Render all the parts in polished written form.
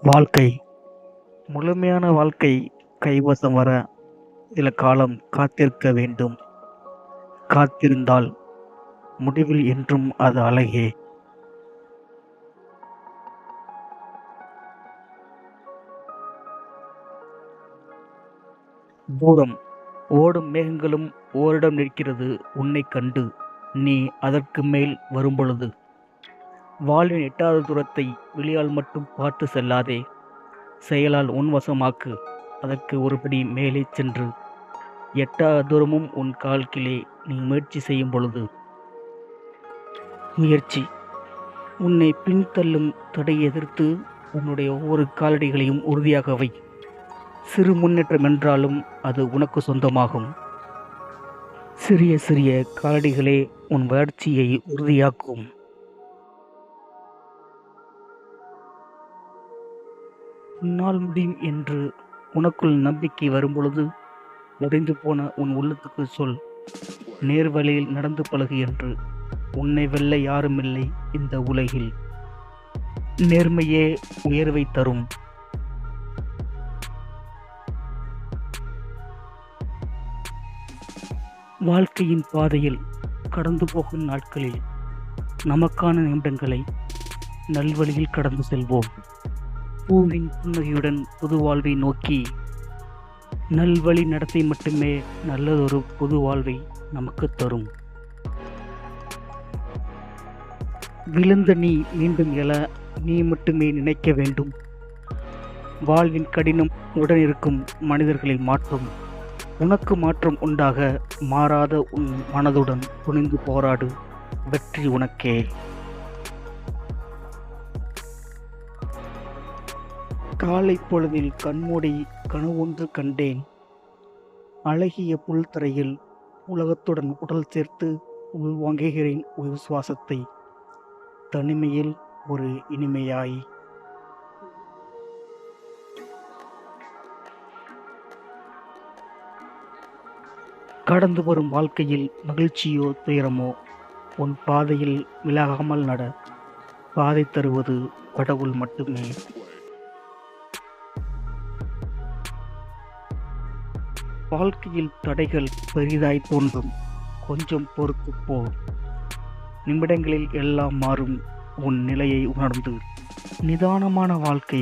வாழ்க்கை முழுமையான வாழ்க்கை கைவசம் வர சில காலம் காத்திருக்க வேண்டும். காத்திருந்தால் முடிவில் என்றும் அது அழகே. தூரம் ஓடும் மேகங்களும் ஓரிடம் நிற்கிறது உன்னைக் கண்டு. நீ அதற்கு மேல் வரும்பொழுது வாழ்வின் எட்டாத தூரத்தை விழியால் மட்டும் பார்த்து செல்லாதே. செயலால் உன் வசமாக்கு. அதற்கு ஒருபடி மேலே சென்று எட்டாத தூரமும் உன் கால் கீழே நீ முயற்சி செய்யும் பொழுது. முயற்சி உன்னை பின்தள்ளும் தடையை எதிர்த்து உன்னுடைய ஒவ்வொரு காலடிகளையும் உறுதியாக வை. சிறு முன்னேற்றம் என்றாலும் அது உனக்கு சொந்தமாகும். சிறிய சிறிய காலடிகளே உன் வளர்ச்சியை உறுதியாக்கும். உன்னால் முடியும் என்று உனக்குள் நம்பிக்கை வரும்பொழுது உடைந்து போன உன் உள்ளத்துக்கு சொல், நேர்வழியில் நடந்து பழகு என்று. உன்னை வெல்ல யாருமில்லை இந்த உலகில். நேர்மையே உயர்வை தரும். வாழ்க்கையின் பாதையில் கடந்து போகும் நாட்களில் நமக்கான நிமிடங்களை நல்வழியில் கடந்து செல்வோம். பூவின் புன்னகையுடன் புது வாழ்வை நோக்கி. நல்வழி நடத்தை மட்டுமே நல்லதொரு புது வாழ்வை நமக்கு தரும். விழுந்த நீ மீண்டும் எழ நீ மட்டுமே நினைக்க வேண்டும். வாழ்வின் கடினம் உடனிருக்கும் மனிதர்களை மாற்றும். உனக்கு மாற்றம் உண்டாக மாறாத உன் மனதுடன் துணிந்து போராடு. வெற்றி உனக்கே. காலை பொழுதில் கண்மூடி கனவொன்று கண்டேன். அழகிய புல்தரையில் உலகத்துடன் உடல் சேர்த்து உள்வாங்குகிறேன் உயிர் சுவாசத்தை. தனிமையில் ஒரு இனிமையாய். கடந்து வரும் வாழ்க்கையில் மகிழ்ச்சியோ துயரமோ உன் பாதையில் விலகாமல் நட. பாதை தருவது கடவுள் மட்டுமே. வாழ்க்கையில் தடைகள் பெரிதாய் தோன்றும். கொஞ்சம் பொறுத்து போ. நிமிடங்களில் எல்லாம் மாறும் உன் நிலையை உணர்ந்து. நிதானமான வாழ்க்கை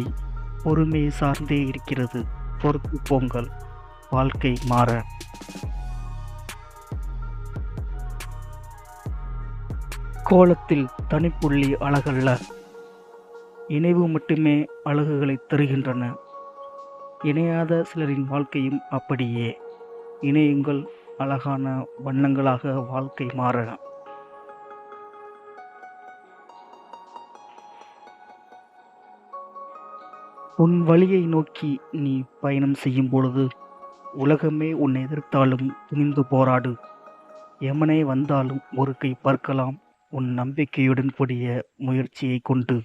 பொறுமை சார்ந்தே இருக்கிறது. பொறுத்து போங்கள் வாழ்க்கை மாற. கோலத்தில் தனிப்புள்ளி அழகல்ல, இணைவு மட்டுமே அழகுகளை தருகின்றன. இணையாத சிலரின் வாழ்க்கையும் அப்படியே. இணையுங்கள், அழகான வண்ணங்களாக வாழ்க்கை மாற. உன் வழியை நோக்கி நீ பயணம் செய்யும் பொழுது உலகமே உன்னை எதிர்த்தாலும் துணிந்து போராடு. எமனே வந்தாலும் ஒரு கை பார்க்கலாம் உன் நம்பிக்கையுடன் கூடிய முயற்சியை கொண்டு.